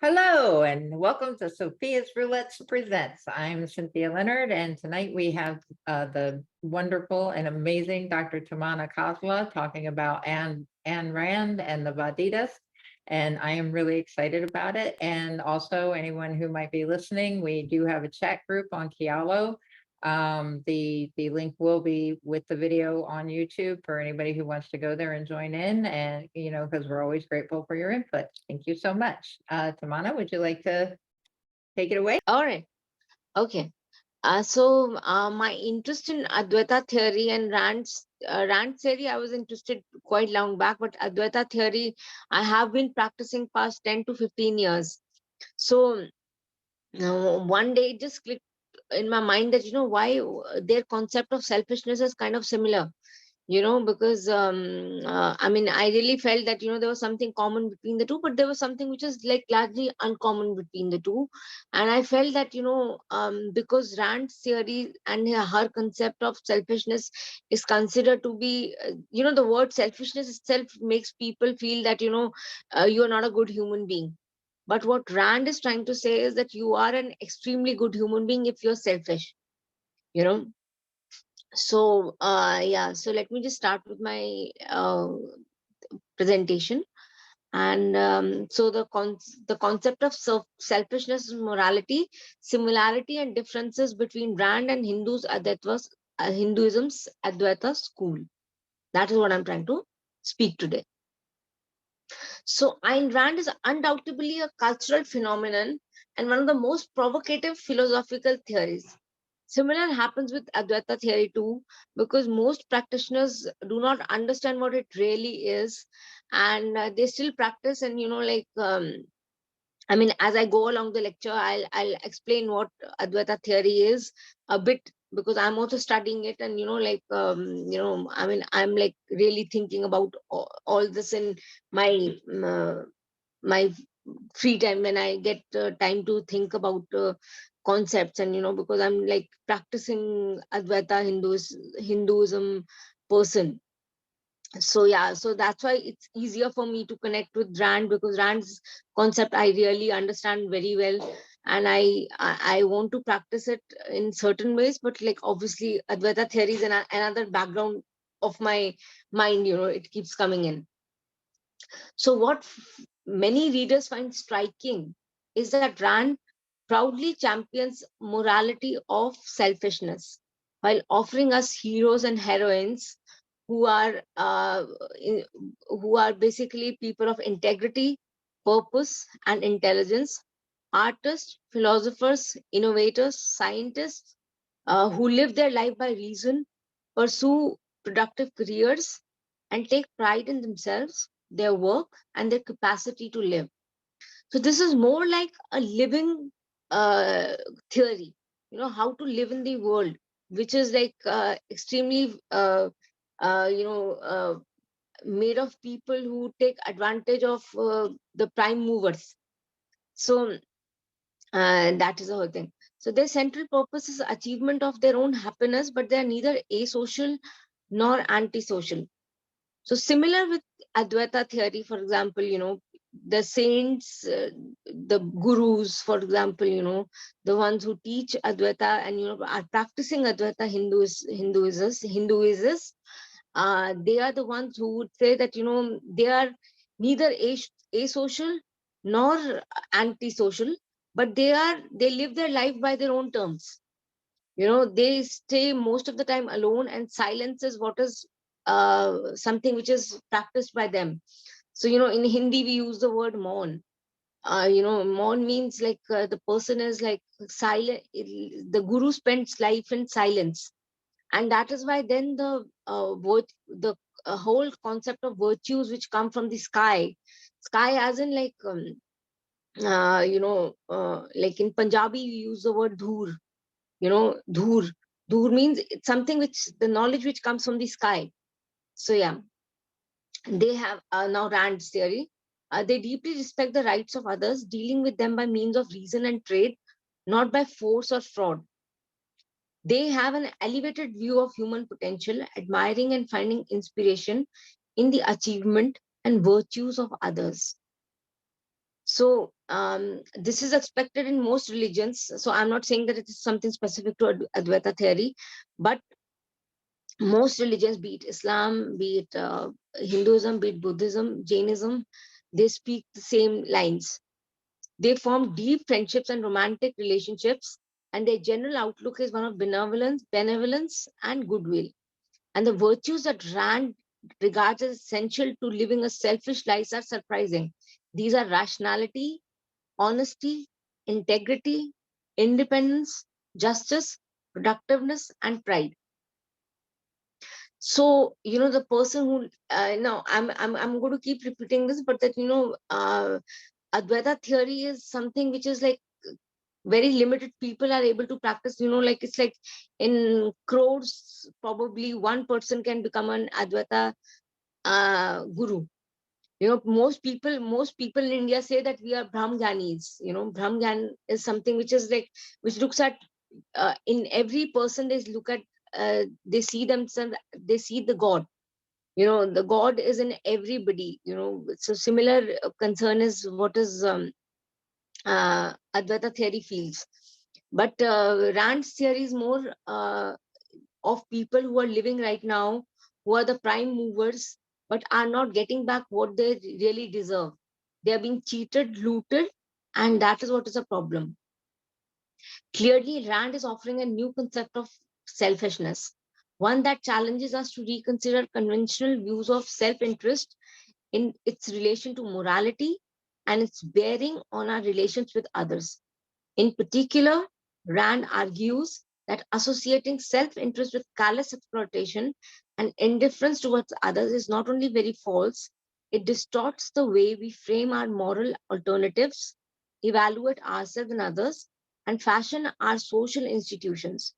Hello and welcome to Sophia's Roulette Presents. I'm Cynthia Leonard, and tonight we have the wonderful and amazing Dr. Tamanna Khosla talking about Ayn Rand and the Avaditas, and I am really excited about it. And also, anyone who might be listening, we do have a chat group on Kialo. The link will be with the video on YouTube for anybody who wants to go there and join in, and because we're always grateful for your input. Thank you so much. Tamanna, would you like to take it away? All right. Okay. My interest in Advaita theory and Rand theory, I was interested quite long back, but Advaita theory, I have been practicing past 10 to 15 years. So one day it just clicked in my mind that, why their concept of selfishness is kind of similar. Because I really felt that there was something common between the two, but there was something which is like largely uncommon between the two. And I felt that because Rand's theory and her concept of selfishness is considered to be the word selfishness itself makes people feel that you are not a good human being. But what Rand is trying to say is that you are an extremely good human being if you're selfish. you know so let me just start with my presentation. And the concept of selfishness, morality, similarity and differences between Rand and Hinduism's Advaita school. That is what I'm trying to speak today. So Ayn Rand is undoubtedly a cultural phenomenon and one of the most provocative philosophical theories. Similar happens with Advaita theory too, because most practitioners do not understand what it really is, and they still practice. And as I go along the lecture, I'll explain what Advaita theory is a bit, because I'm also studying it, and I'm like really thinking about all this in my my free time when I get time to think about concepts. And because I'm like practicing Advaita Hinduism person. So that's why it's easier for me to connect with Rand, because Rand's concept I really understand very well, and I want to practice it in certain ways. But like obviously Advaita theory is another background of my mind. It keeps coming in. So what many readers find striking is that Rand proudly champions morality of selfishness while offering us heroes and heroines who are who are basically people of integrity, purpose, and intelligence, artists, philosophers, innovators, scientists who live their life by reason, pursue productive careers, and take pride in themselves, their work, and their capacity to live. So this is more like a living uh, theory, how to live in the world, which is like extremely, uh, you know, uh, made of people who take advantage of the prime movers. So that is the whole thing. So their central purpose is achievement of their own happiness, but they are neither asocial nor antisocial. So similar with Advaita theory, for example, the saints, the gurus, for example, the ones who teach Advaita and are practicing Advaita Hinduists, they are the ones who would say that they are neither asocial nor antisocial, but they live their life by their own terms. They stay most of the time alone, and silence is what is something which is practiced by them. So in Hindi we use the word maun. Maun means like the person is like silent. The guru spends life in silence, and that is why then the whole concept of virtues which come from the sky as in like like in Punjabi we use the word dhoor. Dhoor means it's something which the knowledge which comes from the sky. So yeah, they have now Rand's theory. They deeply respect the rights of others, dealing with them by means of reason and trade, not by force or fraud. They have an elevated view of human potential, admiring and finding inspiration in the achievement and virtues of others. So this is expected in most religions. So I'm not saying that it is something specific to Advaita theory, but most religions, be it Islam, be it Hinduism, be it Buddhism, Jainism, they speak the same lines. They form deep friendships and romantic relationships, and their general outlook is one of benevolence, and goodwill. And the virtues that Rand regards as essential to living a selfish life are surprising. These are rationality, honesty, integrity, independence, justice, productiveness, and pride. So the person who now I'm going to keep repeating this, but that Advaita theory is something which is like very limited people are able to practice. Like it's like in crores, probably one person can become an Advaita guru. Most people in India say that we are Brahmganis. Brahmgan is something which is like, which looks at in every person. They look at, they see themselves, they see the God. The God is in everybody. So similar concern is what is Advaita theory feels. But Rand's theory is more of people who are living right now, who are the prime movers, but are not getting back what they really deserve. They are being cheated, looted, and that is what is a problem. Clearly, Rand is offering a new concept of selfishness, one that challenges us to reconsider conventional views of self interest in its relation to morality and its bearing on our relations with others. In particular, Rand argues that associating self interest with callous exploitation and indifference towards others is not only very false, it distorts the way we frame our moral alternatives, evaluate ourselves and others, and fashion our social institutions.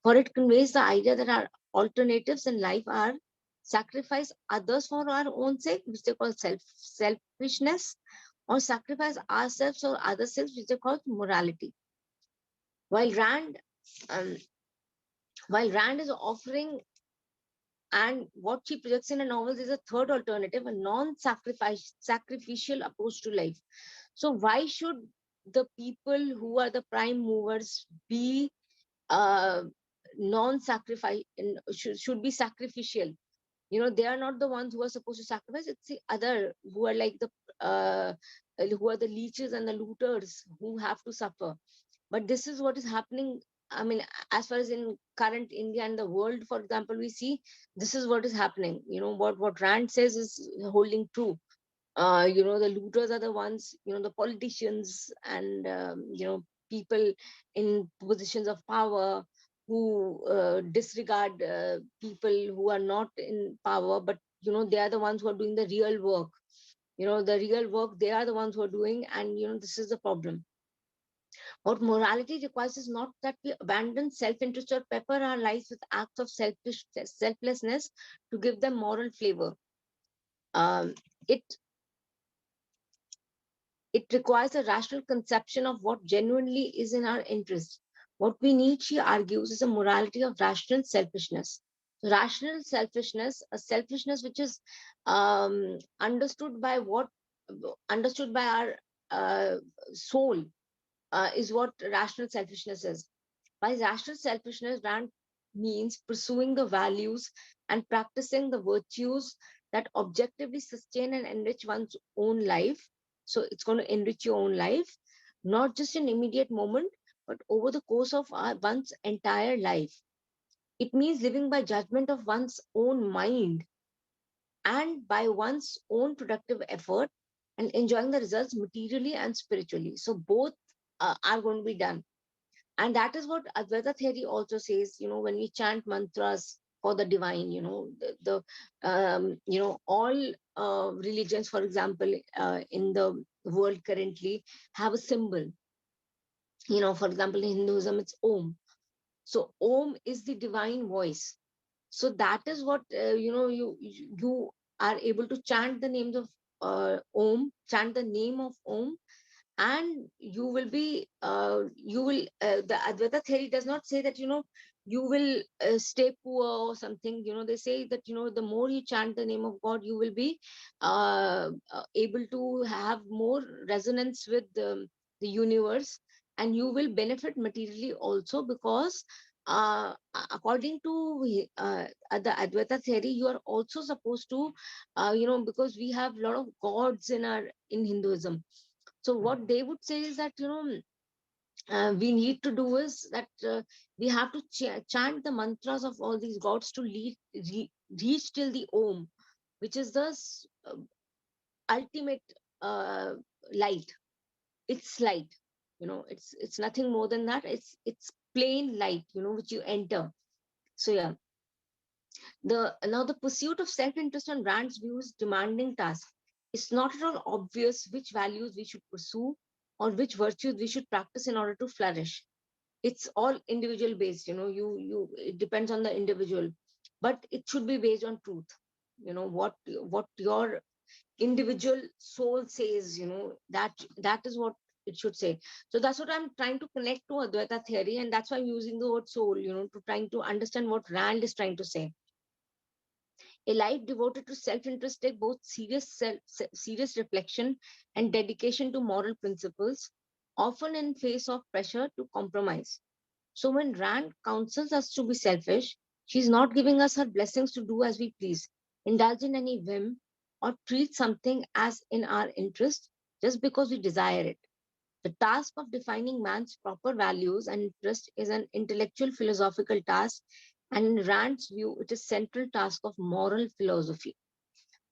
For it conveys the idea that our alternatives in life are sacrifice others for our own sake, which they call selfishness, or sacrifice ourselves or other selves, which they call morality. While Rand, um, while Rand is offering, and what she projects in her novels is a third alternative, a sacrificial approach to life. So why should the people who are the prime movers be uh, non-sacrifice? Should be sacrificial. They are not the ones who are supposed to sacrifice. It's the other who are like the who are the leeches and the looters who have to suffer. But this is what is happening. I mean, as far as in current India and the world, for example, we see this is what is happening. What Rand says is holding true. The looters are the ones, the politicians, and people in positions of power who disregard people who are not in power, but they are the ones who are doing the real work. The real work, they are the ones who are doing, and this is the problem. What morality requires is not that we abandon self-interest or pepper our lives with acts of selflessness to give them moral flavor. Um, it it requires a rational conception of what genuinely is in our interest. What we need, she argues, is a morality of rational selfishness. Rational selfishness, a selfishness which is understood by what understood by our soul, is what rational selfishness is. By rational selfishness, Rand means pursuing the values and practicing the virtues that objectively sustain and enrich one's own life. So it's going to enrich your own life, not just an immediate moment, but over the course of one's entire life. It means living by judgment of one's own mind and by one's own productive effort, and enjoying the results materially and spiritually. So both are going to be done. And that is what Advaita theory also says. When we chant mantras for the divine, all religions, for example, in the world currently have a symbol. For example, in Hinduism, it's Om. So Om is the divine voice. So that is what you are able to chant the names of Om, chant the name of Om, and you will be the Advaita theory does not say that you will stay poor or something. They say that the more you chant the name of God, you will be able to have more resonance with the universe, and you will benefit materially also, because according to the Advaita theory, you are also supposed to because we have a lot of gods in Hinduism. So what they would say is that we need to do is that we have to chant the mantras of all these gods to reach till the Om, which is the ultimate uh, light. It's light. It's nothing more than that. It's plain light. Which you enter. So yeah, the pursuit of self-interest on Rand's view is demanding task. It's not at all obvious which values we should pursue or which virtues we should practice in order to flourish. It's all individual based. You it depends on the individual, but it should be based on truth. What your individual soul says. That is what it should say. So that's what I'm trying to connect to Advaita theory, and that's why I'm using the word soul. To trying to understand what Rand is trying to say. A life devoted to self-interest takes both serious reflection and dedication to moral principles, often in face of pressure to compromise. So when Rand counsels us to be selfish, she's not giving us her blessings to do as we please, indulge in any whim, or treat something as in our interest just because we desire it. The task of defining man's proper values and interests is an intellectual philosophical task, and in Rand's view, it is central task of moral philosophy.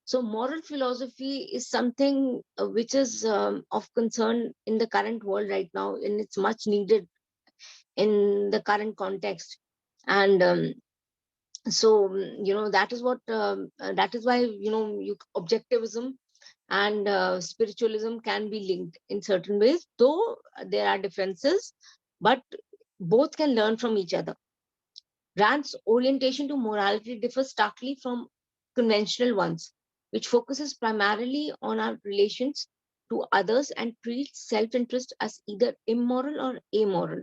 So moral philosophy is something which is of concern in the current world right now, and it's much needed in the current context. And that is why objectivism and spiritualism can be linked in certain ways, though there are differences, but both can learn from each other. Rand's orientation to morality differs starkly from conventional ones, which focuses primarily on our relations to others and treats self-interest as either immoral or amoral.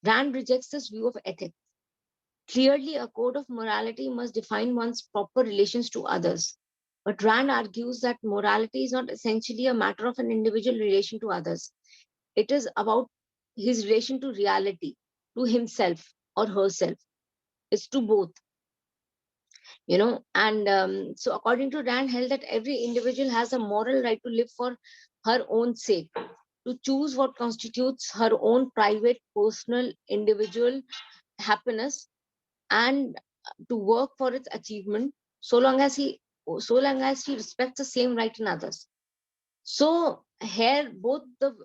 Rand rejects this view of ethics. Clearly, a code of morality must define one's proper relations to others. But Rand argues that morality is not essentially a matter of an individual relation to others. It is about his relation to reality, to himself or herself. It's to both. And so according to Rand, held that every individual has a moral right to live for her own sake, to choose what constitutes her own private, personal, individual happiness, and to work for its achievement, so long as he respects the same right in others. So here both the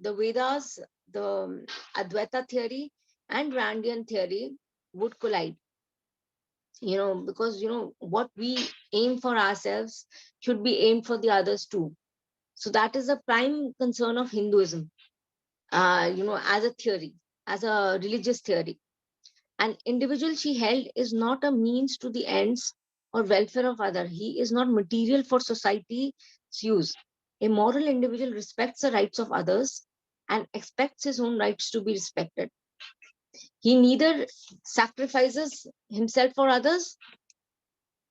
Vedas, the Advaita theory and Randian theory would collide. Because what we aim for ourselves should be aimed for the others too. So that is a prime concern of Hinduism, as a theory, as a religious theory. An individual, she held, is not a means to the ends or welfare of other. He is not material for society's use. A moral individual respects the rights of others and expects his own rights to be respected. He neither sacrifices himself for others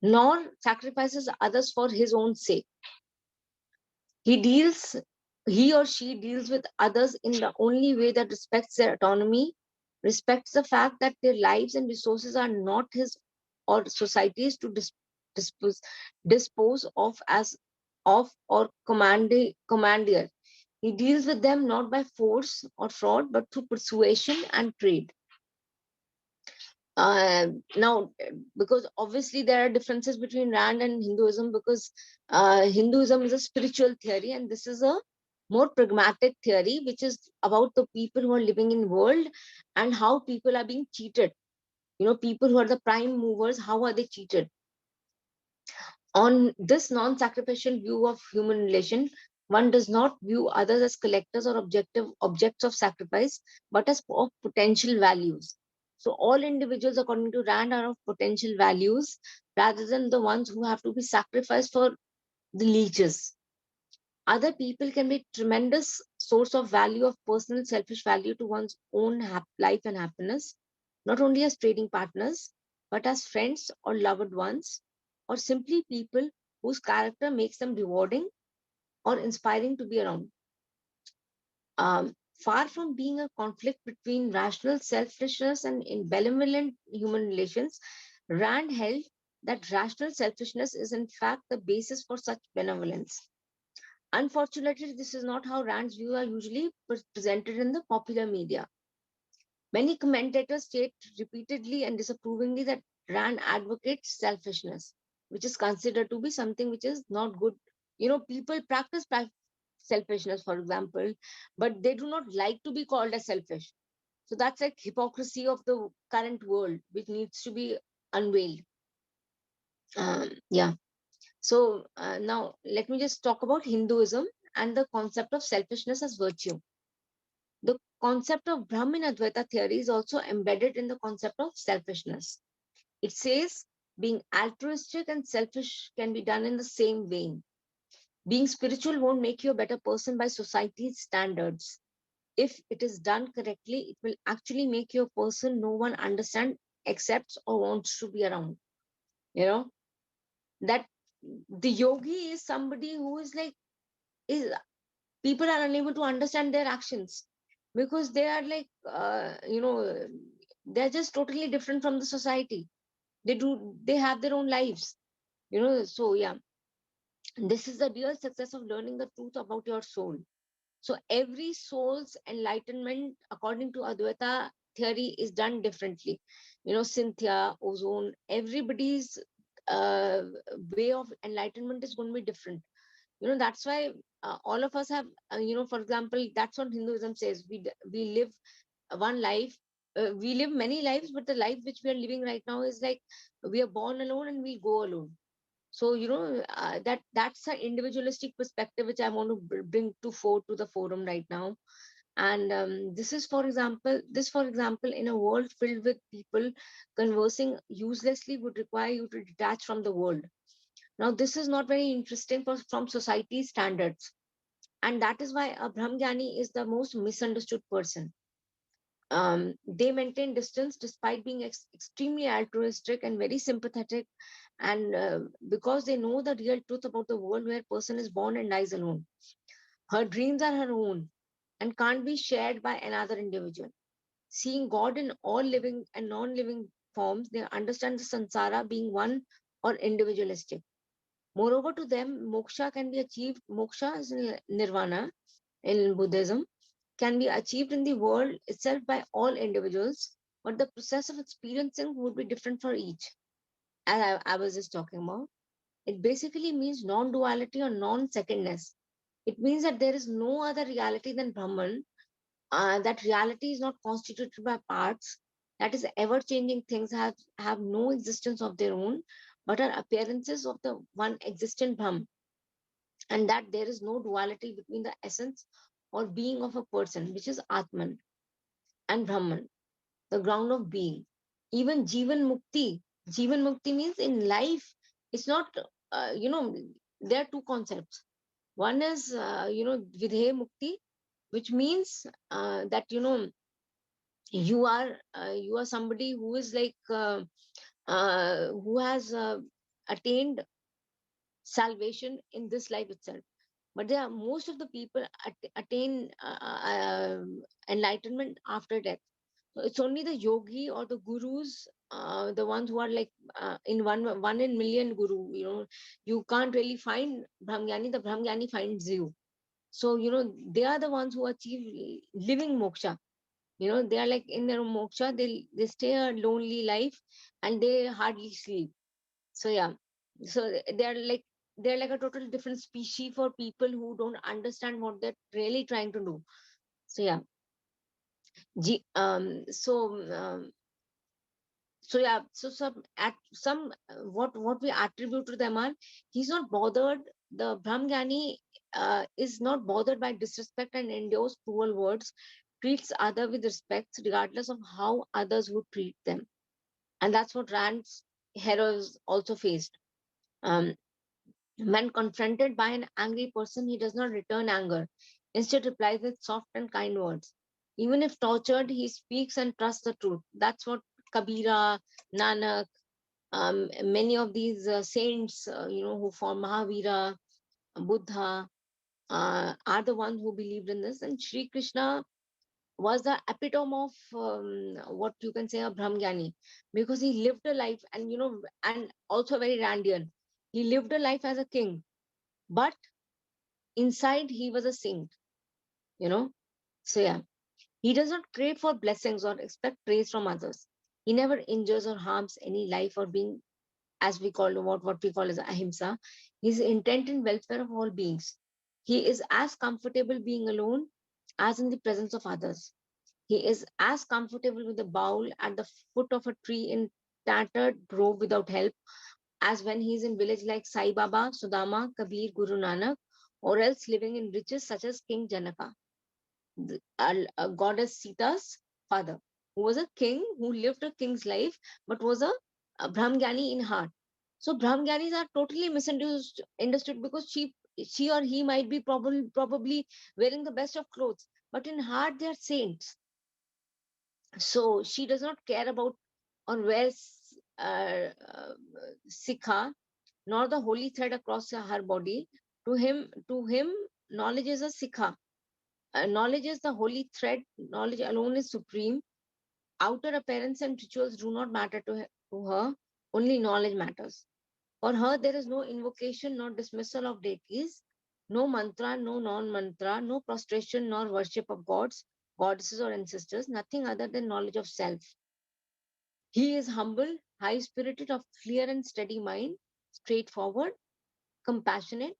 nor sacrifices others for his own sake. He deals, he or she deals with others in the only way that respects their autonomy, respects the fact that their lives and resources are not his or society's to dispose, dispose of as of or commandeer. He deals with them not by force or fraud, but through persuasion and trade. Now, because obviously there are differences between Rand and Hinduism, because Hinduism is a spiritual theory and this is a more pragmatic theory, which is about the people who are living in world and how people are being cheated. People who are the prime movers, how are they cheated? On this non-sacrificial view of human relation, one does not view others as collectors or objects of sacrifice, but as of potential values. So all individuals, according to Rand, are of potential values rather than the ones who have to be sacrificed for the leeches. Other people can be tremendous source of value, of personal selfish value to one's own life and happiness, not only as trading partners, but as friends or loved ones, or simply people whose character makes them rewarding or inspiring to be around. Far from being a conflict between rational selfishness and benevolent human relations, Rand held that rational selfishness is in fact the basis for such benevolence. Unfortunately, this is not how Rand's views are usually presented in the popular media. Many commentators state repeatedly and disapprovingly that Rand advocates selfishness, which is considered to be something which is not good. People practice selfishness, for example, but they do not like to be called as selfish. So that's like hypocrisy of the current world, which needs to be unveiled. Yeah. So now let me just talk about Hinduism and the concept of selfishness as virtue. The concept of Brahmin Advaita theory is also embedded in the concept of selfishness. It says being altruistic and selfish can be done in the same vein. Being spiritual won't make you a better person by society's standards. If it is done correctly, it will actually make you a person no one understands, accepts, or wants to be around. You know, that the yogi is somebody who is like, is people are unable to understand their actions because they are like, they're just totally different from the society. They have their own lives, so yeah, this is the real success of learning the truth about your soul. So every soul's enlightenment, according to Advaita theory, is done differently. Cynthia, Ozone, everybody's uh, way of enlightenment is going to be different. That's why all of us have, for example, that's what Hinduism says. We live one life. We live many lives, but the life which we are living right now is like we are born alone and we go alone. So that's an individualistic perspective which I want to bring to the forum right now. And for example, in a world filled with people conversing uselessly would require you to detach from the world. Now this is not very interesting from society's standards, and that is why a Brahmgyani is the most misunderstood person. They maintain distance despite being extremely altruistic and very sympathetic, and because they know the real truth about the world where person is born and dies alone. Her dreams are her own and can't be shared by another individual. Seeing God in all living and non-living forms, they understand the samsara being one or individualistic. Moreover, to them, moksha can be achieved. Moksha is nirvana in Buddhism, can be achieved in the world itself by all individuals, but the process of experiencing would be different for each. As I was just talking about, it basically means non duality or non secondness. It means that there is no other reality than Brahman, that reality is not constituted by parts, that is, ever changing things have no existence of their own, but are appearances of the one existent Brahman, and that there is no duality between the essence or being of a person, which is Atman, and Brahman, the ground of being. Even Jivan Mukti means in life, it's not, there are two concepts. One is, Vidhe Mukti, which means that, you are somebody who is like, who has attained salvation in this life itself. But there are most of the people attain enlightenment after death. So it's only the yogi or the gurus, the ones who are like in one in million guru. You can't really find Brahmgyani. The Brahmgyani finds you. So they are the ones who achieve living moksha. They are like in their moksha. They stay a lonely life, and they hardly sleep. So yeah, so they're like a total different species for people who don't understand what they're really trying to do. So yeah, G, so yeah, so what we attribute to them are, he's not bothered. The Brahmgyani is not bothered by disrespect and endures cruel words, treats other with respect regardless of how others would treat them, and that's what Rand's heroes also faced. Um, When confronted by an angry person, he does not return anger. Instead, replies with soft and kind words. Even if tortured, he speaks and trusts the truth. That's what Kabira, Nanak, many of these saints, who form Mahavira, Buddha, are the ones who believed in this. And Sri Krishna was the epitome of what you can say a Brahmgyani, because he lived a life, and and also very Randian. He lived a life as a king, but inside he was a saint. You know, so yeah, he does not crave for blessings or expect praise from others. He never injures or harms any life or being, as we call what we call as ahimsa. His intent in welfare of all beings. He is as comfortable being alone as in the presence of others. He is as comfortable with a bowl at the foot of a tree in tattered grove without help as when he is in village like Sai Baba, Sudama, Kabir, Guru Nanak, or else living in riches such as King Janaka, goddess Sita's father, who was a king who lived a king's life but was a Brahmgyani in heart. So Brahmgyanis are totally misunderstood because she or he might be probably wearing the best of clothes, but in heart they are saints. So she does not care about or wears sikha nor the holy thread across her body. To him, knowledge is a sikha. Knowledge is the holy thread. Knowledge alone is supreme. Outer appearance and rituals do not matter to her. Only knowledge matters. For her, there is no invocation, no dismissal of deities, no mantra, no non-mantra, no prostration nor worship of gods, goddesses, or ancestors. Nothing other than knowledge of self. He is humble, high-spirited, of clear and steady mind, straightforward, compassionate,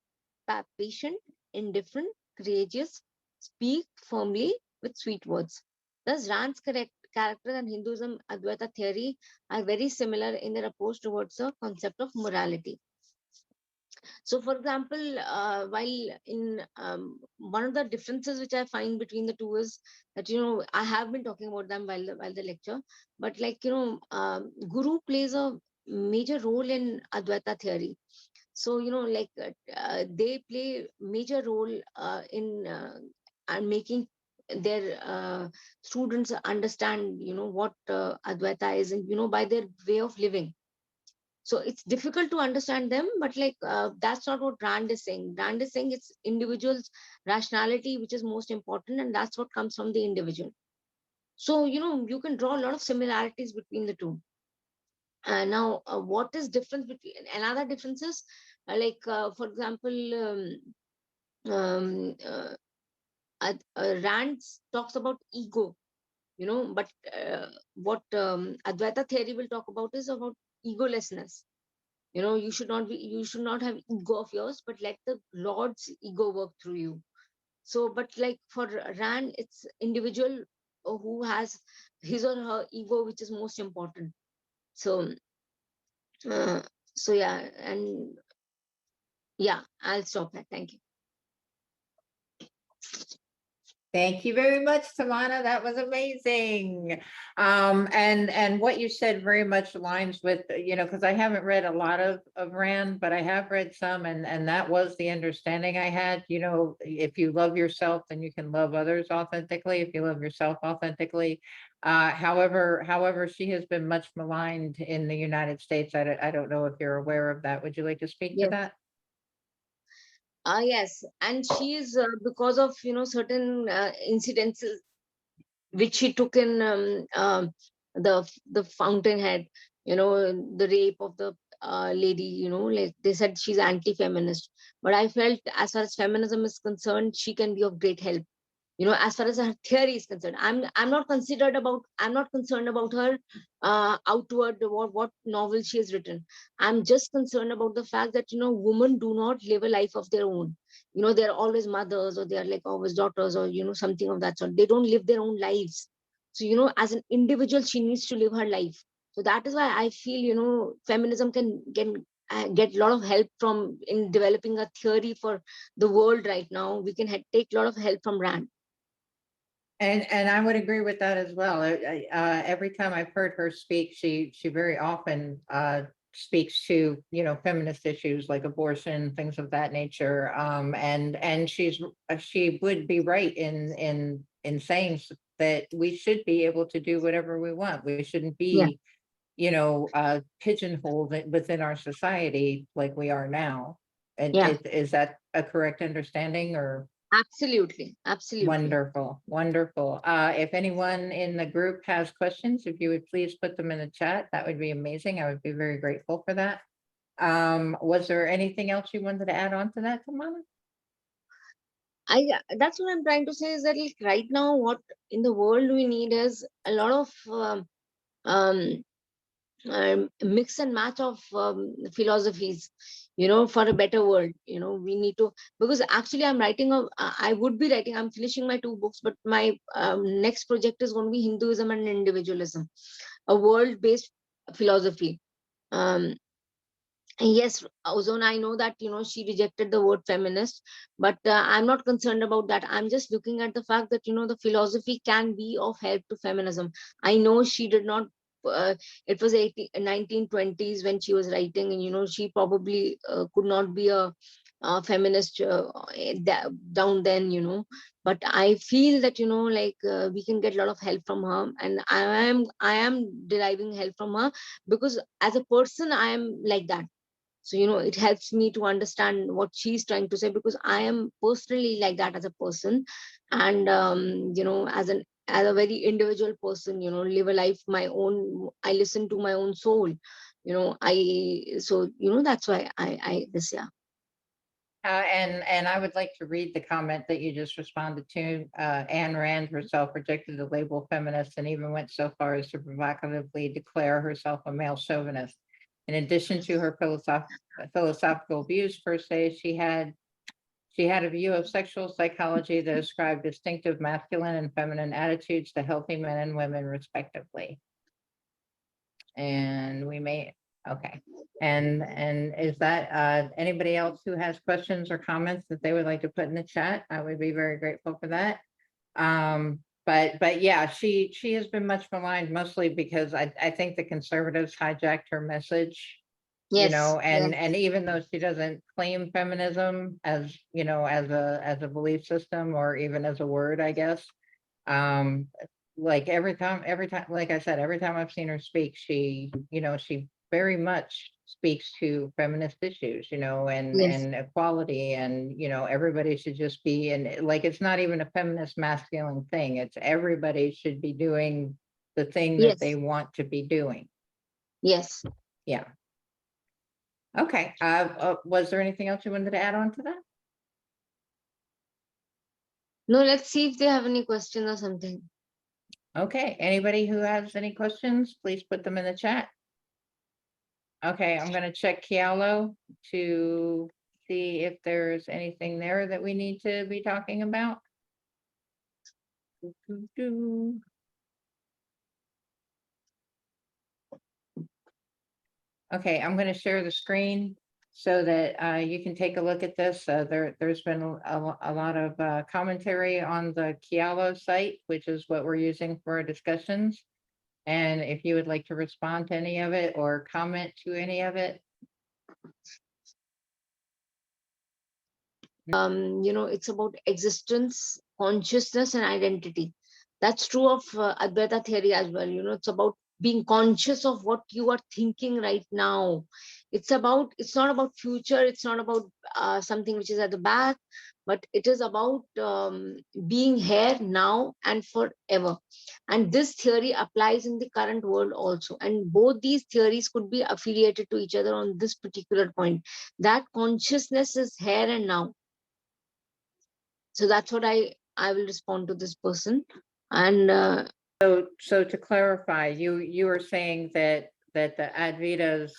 patient, indifferent, courageous, speak firmly with sweet words. Thus, Rand's character and Hinduism Advaita theory are very similar in their approach towards the concept of morality. So, for example, while in one of the differences which I find between the two is that I have been talking about them while the lecture, but Guru plays a major role in Advaita theory. So they play major role in and making their students understand what Advaita is, and by their way of living. So it's difficult to understand them, but that's not what Rand is saying. Rand is saying it's individual's rationality which is most important, and that's what comes from the individual. So you can draw a lot of similarities between the two. Now, what is difference between another differences? For example, um, uh, Rand talks about ego, but what Advaita theory will talk about is about egolessness. You should not have ego of yours, but let the Lord's ego work through you. So, but like for Rand, it's individual who has his or her ego, which is most important. So, uh, so yeah, and yeah, I'll stop here. Thank you. Thank you very much, Tamanna. That was amazing. And what you said very much aligns with, because I haven't read a lot of Rand, but I have read some, and that was the understanding I had. If you love yourself, then you can love others authentically. If you love yourself authentically. However, she has been much maligned in the United States. I don't know if you're aware of that. Would you like to speak to Yes. that? Yes, and she is because of certain incidences which she took in the Fountainhead, the rape of the lady. Like they said, she's anti-feminist, but I felt as far as feminism is concerned, she can be of great help. As far as her theory is concerned, I'm not concerned about her outward, what novel she has written. I'm just concerned about the fact that women do not live a life of their own. They're always mothers, or they're like always daughters, or something of that sort. They don't live their own lives. So as an individual, she needs to live her life. So that is why I feel feminism can get a lot of help from in developing a theory for the world right now. We can take a lot of help from Rand. And I would agree with that as well. Every time I've heard her speak, she very often speaks to, feminist issues like abortion, things of that nature. And she would be right in saying that we should be able to do whatever we want. We shouldn't Yeah, be, pigeonholed within our society like we are now. And yeah, is that a correct understanding, or? absolutely, absolutely. Wonderful, wonderful. If anyone in the group has questions, if you would please put them in the chat, that would be amazing. I would be very grateful for that. Was there anything else you wanted to add on to that, Tamanna? That's what I'm trying to say, is that like right now, what in the world we need is a lot of um, mix and match of philosophies, for a better world. We need to, because actually I would be writing, I'm finishing my 2 books, but my next project is going to be Hinduism and individualism, a world based philosophy. um, Yes, Ozone, I know that, she rejected the word feminist, but I'm not concerned about that. I'm just looking at the fact that, the philosophy can be of help to feminism. I know she did not, it was 1920s when she was writing, and, she probably could not be a feminist down then, but I feel that, like we can get a lot of help from her, and I am deriving help from her, because as a person, I am like that. So it helps me to understand what she's trying to say, because I am personally like that as a person. And as a very individual person, live a life my own. I listen to my own soul. That's why I this, yeah. And I would like to read the comment that you just responded to. Ayn Rand herself rejected the label feminist and even went so far as to provocatively declare herself a male chauvinist. In addition to her philosophical views per se, she had a view of sexual psychology that ascribed distinctive masculine and feminine attitudes to healthy men and women, respectively. And we may, okay. And is that anybody else who has questions or comments that they would like to put in the chat? I would be very grateful for that. But yeah, she has been much maligned, mostly because I think the conservatives hijacked her message, Yes, yes, and even though she doesn't claim feminism as, as a belief system or even as a word, I guess. Um, like every time, like I said, every time I've seen her speak, she very much speaks to feminist issues, yes, and equality, and everybody should just be, and like it's not even a feminist masculine thing. It's everybody should be doing the thing that they yes, want to be doing. yes. Yeah. Okay. Was there anything else you wanted to add on to that? No, let's see if they have any questions or something. Okay. Anybody who has any questions, please put them in the chat. Okay, I'm gonna check Kialo to see if there's anything there that we need to be talking about. Doo-doo-doo. Okay, I'm gonna share the screen so that you can take a look at this. There's been a lot of commentary on the Kialo site, which is what we're using for our discussions. And if you would like to respond to any of it or comment to any of it. It's about existence, consciousness, and identity. That's true of Advaita theory as well. It's about being conscious of what you are thinking right now. It's not about future, it's not about something which is at the back, but it is about being here now and forever. And this theory applies in the current world also. And both these theories could be affiliated to each other on this particular point, that consciousness is here and now. So that's what I will respond to this person. And So to clarify, you were saying that the Advaita's,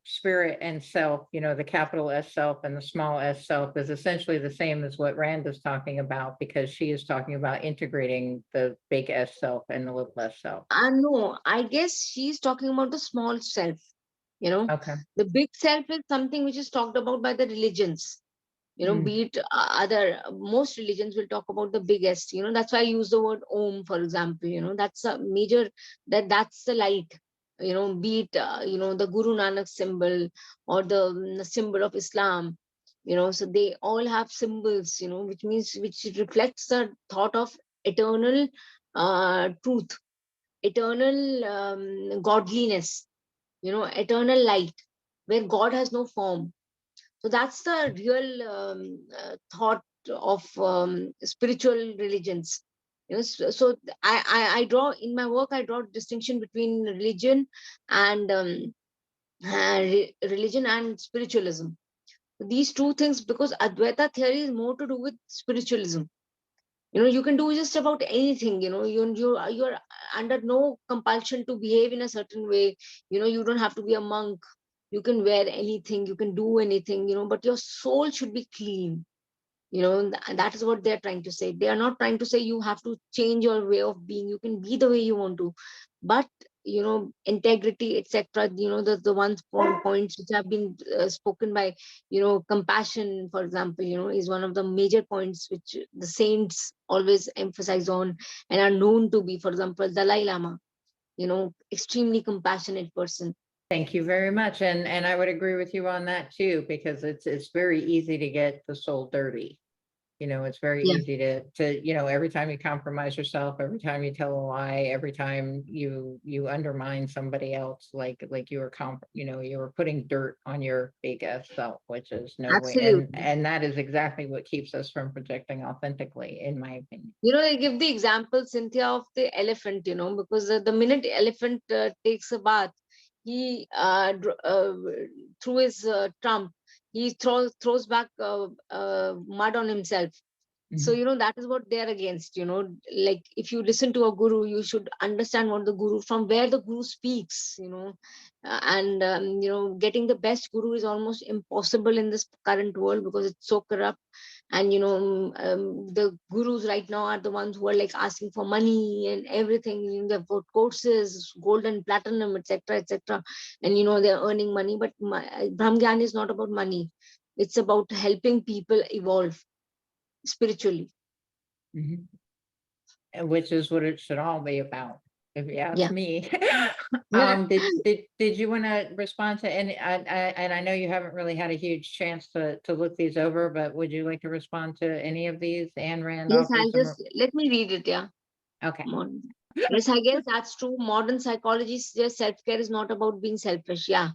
spirit and self, the capital S self and the small s self is essentially the same as what Rand is talking about, because she is talking about integrating the big S self and the little s self. no, I guess she's talking about the small self. Okay. The big self is something which is talked about by the religions. Be it other, most religions will talk about the biggest. That's why I use the word Om, for example. That's a major, that's the light. be it, the Guru Nanak symbol or the symbol of Islam, so they all have symbols, which reflects the thought of eternal truth, eternal godliness, eternal light, where God has no form. So that's the real thought of spiritual religions. So I draw in my work, I draw distinction between religion and religion and spiritualism. These two things, because Advaita theory is more to do with spiritualism. You can do just about anything. You're under no compulsion to behave in a certain way. You don't have to be a monk. You can wear anything, you can do anything, but your soul should be clean. That is what they're trying to say. They are not trying to say you have to change your way of being. You can be the way you want to, but integrity, etc., the points which have been spoken by, compassion, for example, is one of the major points which the saints always emphasize on and are known to be. For example, Dalai Lama, extremely compassionate person. Thank you very much. And I would agree with you on that too, because it's very easy to get the soul dirty. It's very Yeah, easy to every time you compromise yourself, every time you tell a lie, every time you undermine somebody else, like you were putting dirt on your fake ass self, which is no way. And absolutely. and that is exactly what keeps us from projecting authentically, in my opinion. I give the example, Cynthia, of the elephant, because the minute elephant takes a bath, he, through his trump, he throws back mud on himself. So, Mhm. that is what they're against. Like, if you listen to a guru, you should understand what the guru, from where the guru speaks, and, getting the best guru is almost impossible in this current world because it's so corrupt. And, the gurus right now are the ones who are like asking for money and everything. They've got courses, gold and platinum, etc., etc. And, they're earning money. But Brahm Gyan is not about money. It's about helping people evolve spiritually. Mhm. And which is what it should all be about, if you ask Yeah. me. Yeah. Did you want to respond to any? And I know you haven't really had a huge chance to look these over, but would you like to respond to any of these? Ayn Rand Yes, offers I'll some. just let me read it. Yeah. Okay. Modern. Yes, I guess that's true. Modern psychology suggests self-care is not about being selfish. Yeah.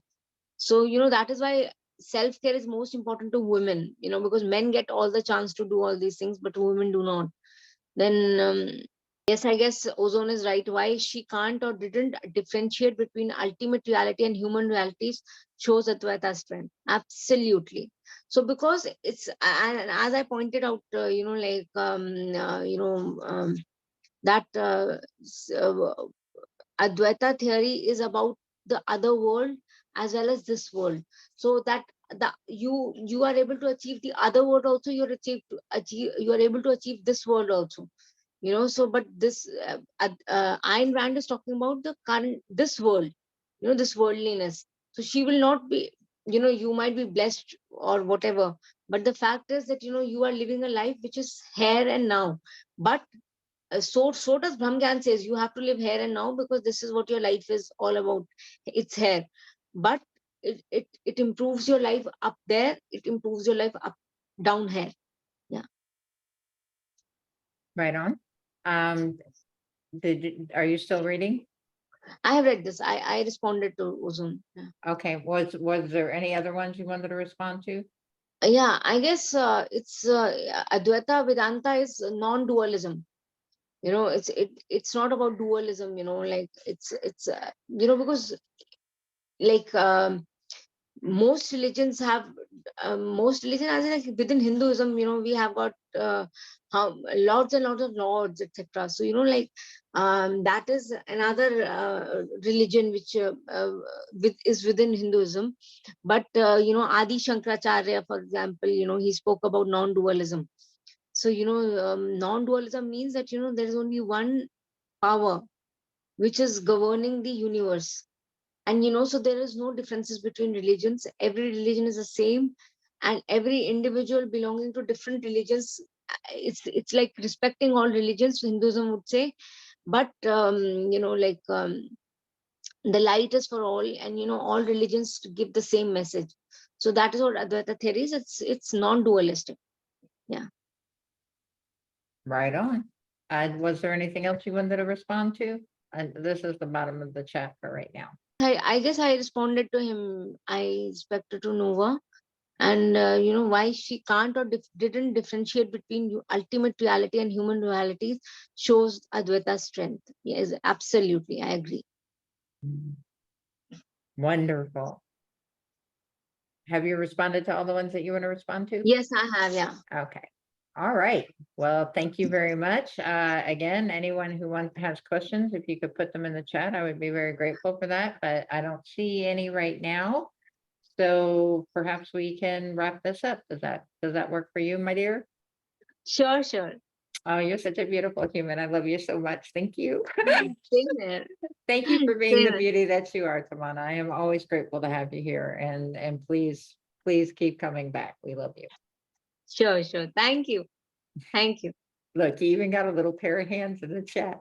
So, that is why self-care is most important to women, because men get all the chance to do all these things, but women do not. Then, yes, I guess Ozone is right. Why she can't or didn't differentiate between ultimate reality and human realities shows Advaita's strength. Absolutely. So, because it's, and as I pointed out, that Advaita theory is about the other world as well as this world. So that you are able to achieve the other world also. You are able to achieve this world also. So but this Ayn Rand is talking about the current this world. This worldliness. So she will not be. You might be blessed or whatever, but the fact is that you are living a life which is here and now. But so does Brahmgyan says you have to live here and now because this is what your life is all about. It's here, but it improves your life up there. It improves your life up down here. Yeah, Right on. Um, are you still reading? I have read this. I responded to Ozone. Yeah, Okay. Was there any other ones you wanted to respond to? yeah, I guess it's Advaita Vedanta is non-dualism. It's not about dualism. Like it's because like most religions have most religion as in like within Hinduism, we have got how lots and lots of lords, etc. So like that is another religion which is within Hinduism. But Adi Shankaracharya, for example, he spoke about non-dualism. So non-dualism means that there is only one power which is governing the universe. And so there is no differences between religions. Every religion is the same, and every individual belonging to different religions, it's like respecting all religions, Hinduism would say. But the light is for all, and all religions give the same message. So that is what Advaita theory is. It's non-dualistic. Yeah. Right on. Was there anything else you wanted to respond to? And this is the bottom of the chat for right now. I guess I responded to him. I respected to Nova, and why she can't or didn't differentiate between ultimate reality and human realities shows Advaita's strength. Yes, absolutely, I agree. Wonderful. Have you responded to all the ones that you want to respond to? Yes, I have. Yeah. Okay. All right. Well, thank you very much. Again, anyone who has questions, if you could put them in the chat, I would be very grateful for that, but I don't see any right now. So perhaps we can wrap this up. Does that work for you, my dear? Sure, sure. Oh, you're such a beautiful human. I love you so much. Thank you. Same here. Thank you for being Same the here. beauty that you are, Tamanna. I am always grateful to have you here, and please keep coming back. We love you. Sure, sure. Thank you. Thank you. Look, you even got a little pair of hands in the chat.